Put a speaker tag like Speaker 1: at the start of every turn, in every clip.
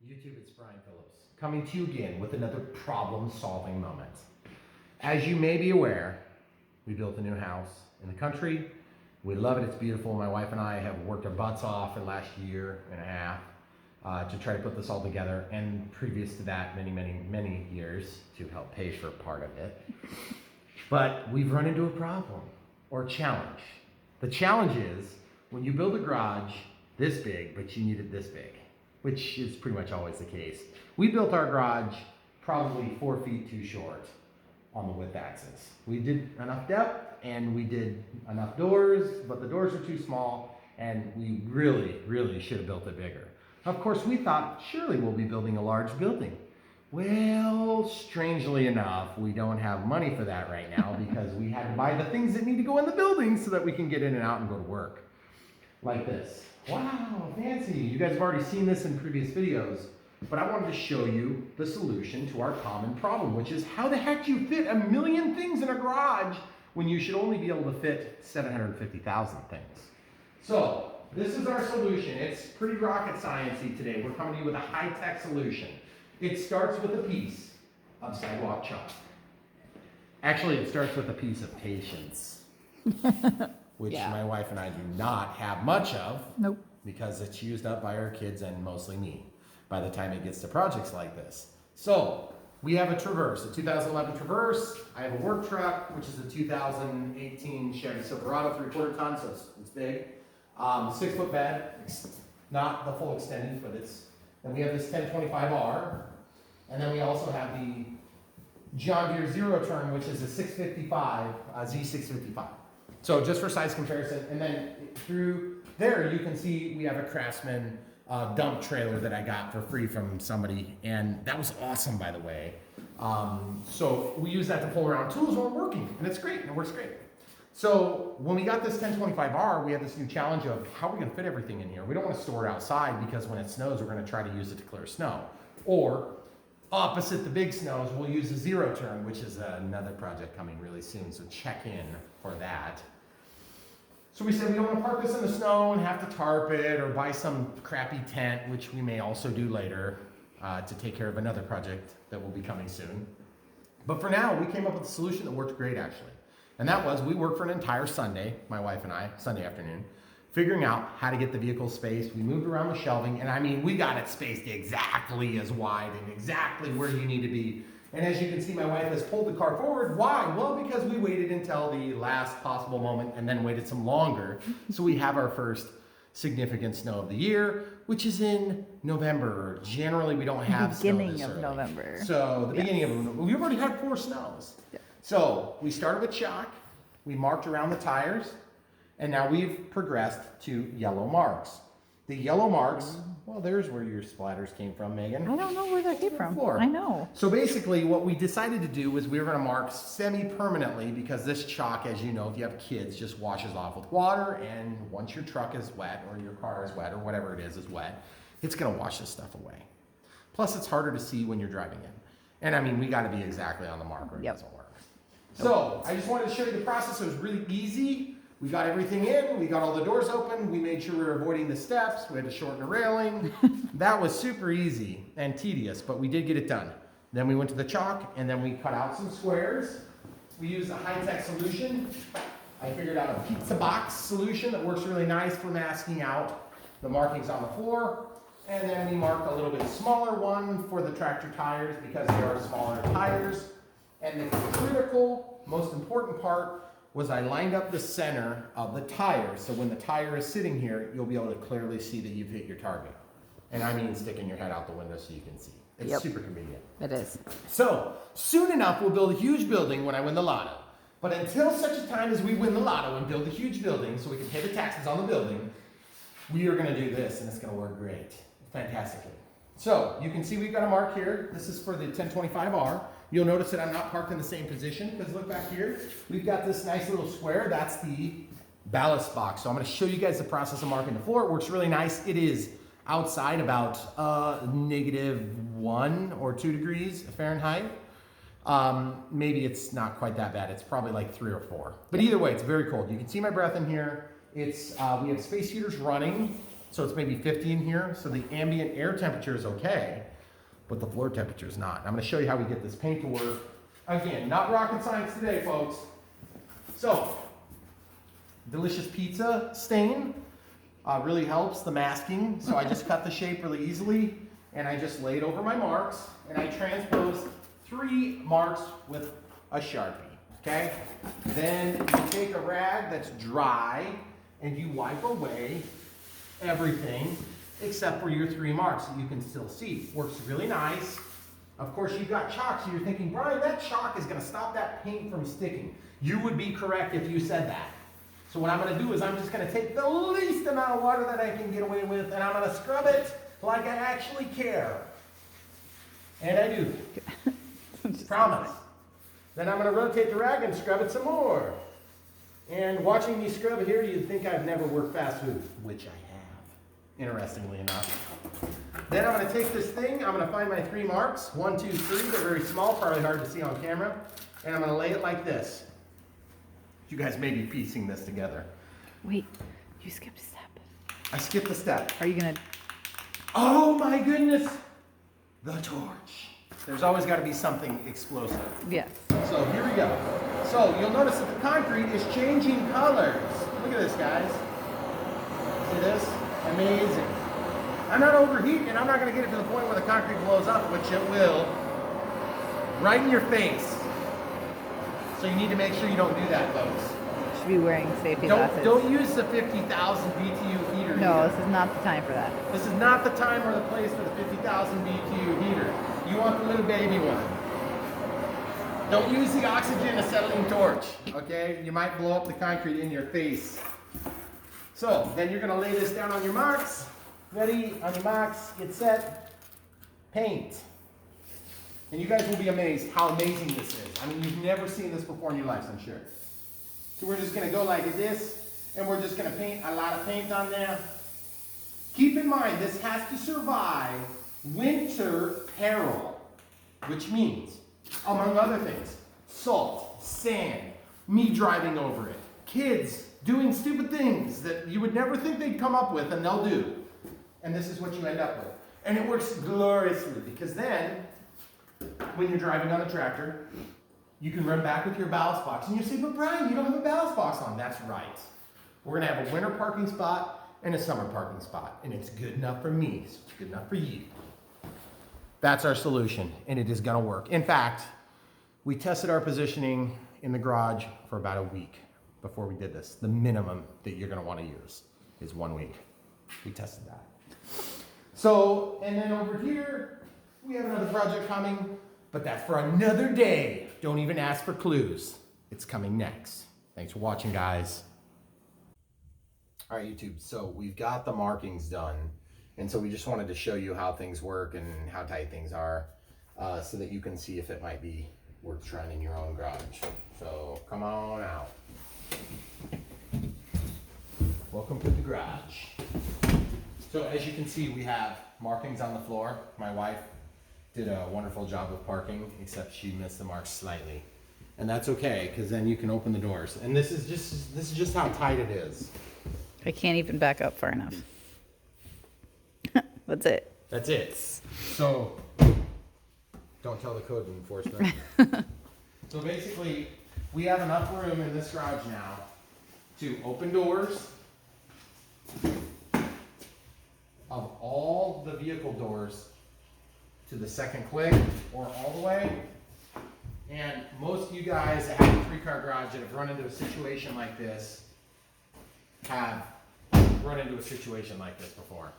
Speaker 1: YouTube, it's Brian Phillips, coming to you again with another problem-solving moment. As you may be aware, we built a new house in the country. We love it, it's beautiful. My wife and I have worked our butts off in the last year and a half to try to put this all together, and previous to that, many years to help pay for part of it. But we've run into a problem, or challenge. The challenge is, when you build a garage this big, but you need it this big, which is pretty much always the case. We built our garage probably 4 feet too short on the width axis. We did enough depth and we did enough doors, but the doors are too small and we really should have built it bigger. Of course, we thought surely we'll be building a large building. Well, strangely enough, we don't have money for that right now because we had to buy the things that need to go in the building so that we can get in and out and go to work. Like this. Wow, fancy. You guys have already seen this in previous videos, but I wanted to show you the solution to our common problem, which is how the heck do you fit 1 million things in a garage when you should only be able to fit 750,000 things? So, this is our solution. It's pretty rocket science-y today. We're coming to you with a high-tech solution. It starts with a piece of sidewalk chalk. Actually, it starts with a piece of patience. Which my wife and I do not have much of.
Speaker 2: Nope.
Speaker 1: Because it's used up by our kids and mostly me by the time it gets to projects like this. So we have a Traverse, a 2011 Traverse. I have a work truck, which is a 2018 Chevy Silverado 3/4 ton, so it's big. 6-foot bed, not the full extended, but it's. Then we have this 1025R, and then we also have the John Deere Zero Turn, which is a 655 Z655. So just for size comparison, and then through there you can see we have a Craftsman dump trailer that I got for free from somebody, and that was awesome, by the way. So we use that to pull around tools when we're working, and it's great, and it works great. So when we got this 1025R, we had this new challenge of how are we going to fit everything in here? We don't want to store it outside because when it snows, we're going to try to use it to clear snow. Or opposite the big snows, we'll use a Zero Turn, which is another project coming really soon, so check in for that. So we said we don't want to park this in the snow and have to tarp it or buy some crappy tent, which we may also do later to take care of another project that will be coming soon. But for now, we came up with a solution that worked great, actually. And that was, we worked for an entire Sunday, my wife and I, Sunday afternoon, figuring out how to get the vehicle spaced. We moved around the shelving, and I mean, we got it spaced exactly as wide and exactly where you need to be. And as you can see, my wife has pulled the car forward. Why? Well, because we waited until the last possible moment and then waited some longer. So we have our first significant snow of the year, which is in November. Generally, we don't have snow this early.
Speaker 2: Beginning of November.
Speaker 1: So the beginning of November. We've already had 4 snows. Yeah. So we started with chalk. We marked around the tires. And now we've progressed to yellow marks. The yellow marks, well, there's where your splatters came from, Megan.
Speaker 2: I don't know where that came from.
Speaker 1: Floor.
Speaker 2: I know.
Speaker 1: So basically what we decided to do was we were going to mark semi-permanently because this chalk, as you know, if you have kids, just washes off with water, and once your truck is wet or your car is wet or whatever it is wet, it's going to wash this stuff away. Plus it's harder to see when you're driving in. And I mean, we got to be exactly on the mark or it doesn't work. So I just wanted to show you the process. It was really easy. We got everything in, we got all the doors open, we made sure we were avoiding the steps, we had to shorten the railing. That was super easy and tedious, but we did get it done. Then we went to the chalk, and then we cut out some squares. We used a high-tech solution. I figured out a pizza box solution that works really nice for masking out the markings on the floor. And then we marked a little bit smaller one for the tractor tires because they are smaller tires. And the critical, most important part was I lined up the center of the tire, so when the tire is sitting here, you'll be able to clearly see that you've hit your target. And I mean sticking your head out the window so you can see. It's super convenient.
Speaker 2: It is.
Speaker 1: So, soon enough, we'll build a huge building when I win the lotto. But until such a time as we win the lotto and build a huge building so we can pay the taxes on the building, we are going to do this, and it's going to work great. Fantastically. So, you can see we've got a mark here. This is for the 1025R. You'll notice that I'm not parked in the same position because look back here. We've got this nice little square. That's the ballast box. So I'm going to show you guys the process of marking the floor. It works really nice. It is outside about -1 or 2 degrees Fahrenheit. Maybe it's not quite that bad. It's probably like 3 or 4. But either way, it's very cold. You can see my breath in here. It's we have space heaters running. So it's maybe 50 in here, so the ambient air temperature is okay, but the floor temperature is not. I'm gonna show you how we get this paint to work. Again, not rocket science today, folks. So, delicious pizza stain really helps the masking. So I just cut the shape really easily, and I just laid over my marks, and I transposed 3 marks with a Sharpie, okay? Then you take a rag that's dry, and you wipe away everything except for your 3 marks that you can still see. Works really nice. Of course, you've got chalk, so you're thinking, Brian, that chalk is gonna stop that paint from sticking. You would be correct if you said that. So what I'm gonna do is I'm just gonna take the least amount of water that I can get away with, and I'm gonna scrub it like I actually care. And I do. Promise. Then I'm gonna rotate the rag and scrub it some more. And watching me scrub it here, you'd think I've never worked fast food, which I have, interestingly enough. Then I'm gonna take this thing, I'm gonna find my 3 marks, 1, 2, 3, they're very small, probably hard to see on camera, and I'm gonna lay it like this. You guys may be piecing this together.
Speaker 2: Wait, you skipped a step.
Speaker 1: I skipped a step.
Speaker 2: Are you gonna?
Speaker 1: Oh my goodness, the torch. There's always gotta be something explosive.
Speaker 2: Yes.
Speaker 1: So here we go. So you'll notice that the concrete is changing colors. Look at this, guys. See this? Amazing. I'm not overheating, and I'm not going to get it to the point where the concrete blows up, which it will, right in your face. So you need to make sure you don't do that, folks.
Speaker 2: Should be wearing safety glasses.
Speaker 1: Don't use the 50,000 BTU heater.
Speaker 2: No,
Speaker 1: either.
Speaker 2: this is not the time for that.
Speaker 1: This is not the time or the place for the 50,000 BTU heater. You want the little baby one. Don't use the oxygen acetylene torch, okay? You might blow up the concrete in your face. So, then you're gonna lay this down on your marks. Ready, on your marks, get set, paint. And you guys will be amazed how amazing this is. I mean, you've never seen this before in your lives, I'm sure. So we're just gonna go like this, and we're just gonna paint a lot of paint on there. Keep in mind, this has to survive winter peril, which means, among other things, salt, sand, me driving over it, kids doing stupid things that you would never think they'd come up with, and they'll do. And this is what you end up with. And it works gloriously, because then, when you're driving on a tractor, you can run back with your ballast box. And you say, but Brian, you don't have a ballast box on. That's right. We're gonna have a winter parking spot and a summer parking spot. And it's good enough for me, so it's good enough for you. That's our solution, and it is gonna work. In fact, we tested our positioning in the garage for about a week before we did this. The minimum that you're gonna wanna use is 1 week. We tested that. So, and then over here, we have another project coming, but that's for another day. Don't even ask for clues. It's coming next. Thanks for watching, guys. All right, YouTube, so we've got the markings done. And so we just wanted to show you how things work and how tight things are so that you can see if it might be worth trying in your own garage. So come on out. Welcome to the garage. So as you can see, we have markings on the floor. My wife did a wonderful job of parking, except she missed the marks slightly. And that's okay, because then you can open the doors. And this is just how tight it is.
Speaker 2: I can't even back up far enough. That's it.
Speaker 1: That's it. So, don't tell the code enforcement. So basically, we have enough room in this garage now to open doors of all the vehicle doors to the second click or all the way. And most of you guys that have a 3-car garage that have run into a situation like this have run into a situation like this before.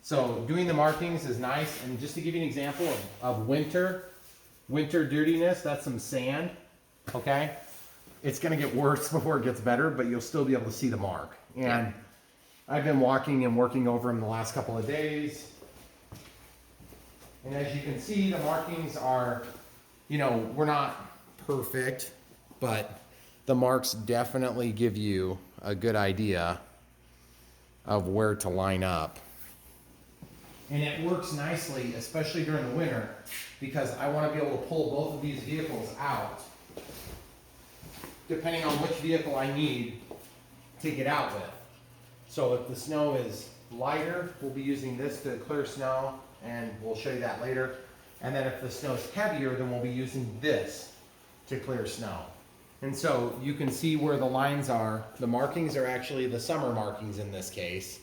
Speaker 1: So doing the markings is nice. And just to give you an example of winter dirtiness, that's some sand, okay? It's gonna get worse before it gets better, but you'll still be able to see the mark. And I've been walking and working over them the last couple of days. And as you can see, the markings are, you know, we're not perfect, but the marks definitely give you a good idea of where to line up. And it works nicely, especially during the winter, because I want to be able to pull both of these vehicles out, depending on which vehicle I need to get out with. So if the snow is lighter, we'll be using this to clear snow, and we'll show you that later. And then if the snow's heavier, then we'll be using this to clear snow. And so you can see where the lines are. The markings are actually the summer markings in this case.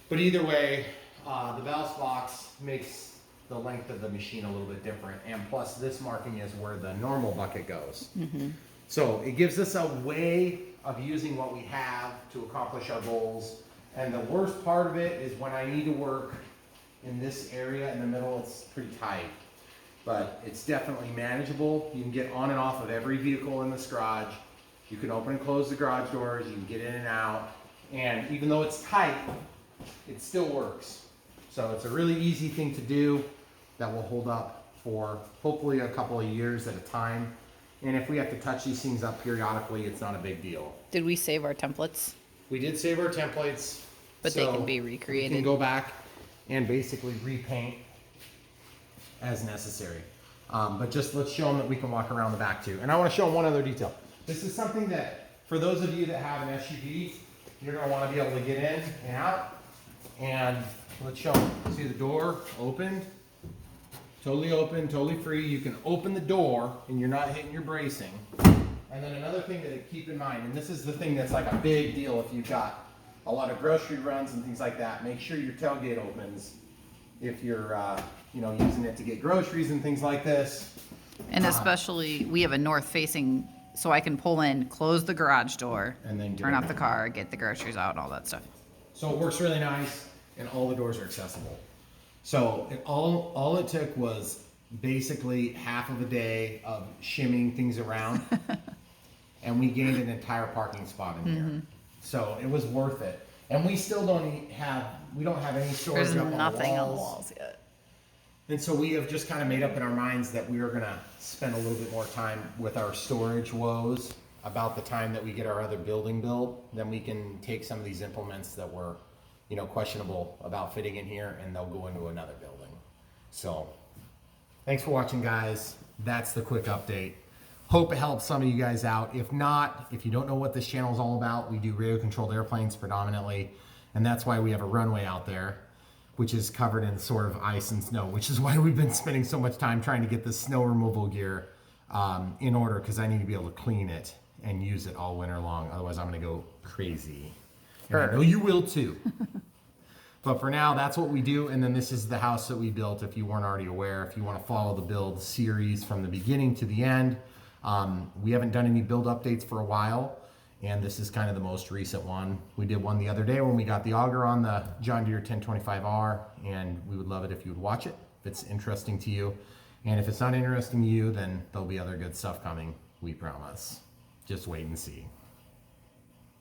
Speaker 1: But either way, the valve box makes the length of the machine a little bit different. And plus this marking is where the normal bucket goes. So it gives us a way of using what we have to accomplish our goals. And the worst part of it is when I need to work in this area in the middle, it's pretty tight. But it's definitely manageable. You can get on and off of every vehicle in this garage. You can open and close the garage doors. You can get in and out. And even though it's tight, it still works. So it's a really easy thing to do that will hold up for hopefully a couple of years at a time. And if we have to touch these things up periodically, it's not a big deal.
Speaker 2: Did we save our templates?
Speaker 1: We did save our templates.
Speaker 2: But they
Speaker 1: so
Speaker 2: can be
Speaker 1: we
Speaker 2: recreated.
Speaker 1: can go back and basically repaint as necessary. But just let's show them that we can walk around the back too. And I want to show them one other detail. This is something that, for those of you that have an SUV, you're going to want to be able to get in and out. And let's show them. See the door opened? Totally open, totally free. You can open the door and you're not hitting your bracing. And then another thing to keep in mind, and this is the thing that's like a big deal if you've got a lot of grocery runs and things like that, make sure your tailgate opens if you're using it to get groceries and things like this.
Speaker 2: And especially, we have a north facing, so I can pull in, close the garage door,
Speaker 1: And then
Speaker 2: turn off the car, get the groceries out, all that stuff.
Speaker 1: So it works really nice, and all the doors are accessible. So all it took was basically half of a day of shimming things around, and we gained an entire parking spot in here. So it was worth it. And we still don't have any storage
Speaker 2: There's
Speaker 1: up on the
Speaker 2: nothing on the
Speaker 1: walls.
Speaker 2: walls yet.
Speaker 1: And so we have just kind of made up in our minds that we are gonna spend a little bit more time with our storage woes about the time that we get our other building built. Then we can take some of these implements that were, questionable about fitting in here, and they'll go into another building. So thanks for watching, guys. That's the quick update. Hope it helps some of you guys out. If not, if you don't know what this channel is all about, we do radio controlled airplanes predominantly. And that's why we have a runway out there, which is covered in sort of ice and snow, which is why we've been spending so much time trying to get this snow removal gear in order, because I need to be able to clean it and use it all winter long. Otherwise, I'm going to go crazy. And I know you will too. But for now, that's what we do. And then this is the house that we built, if you weren't already aware. If you want to follow the build series from the beginning to the end, we haven't done any build updates for a while. And this is kind of the most recent one. We did one the other day when we got the auger on the John Deere 1025R, and we would love it if you would watch it, if it's interesting to you. And if it's not interesting to you, then there'll be other good stuff coming, we promise. Just wait and see.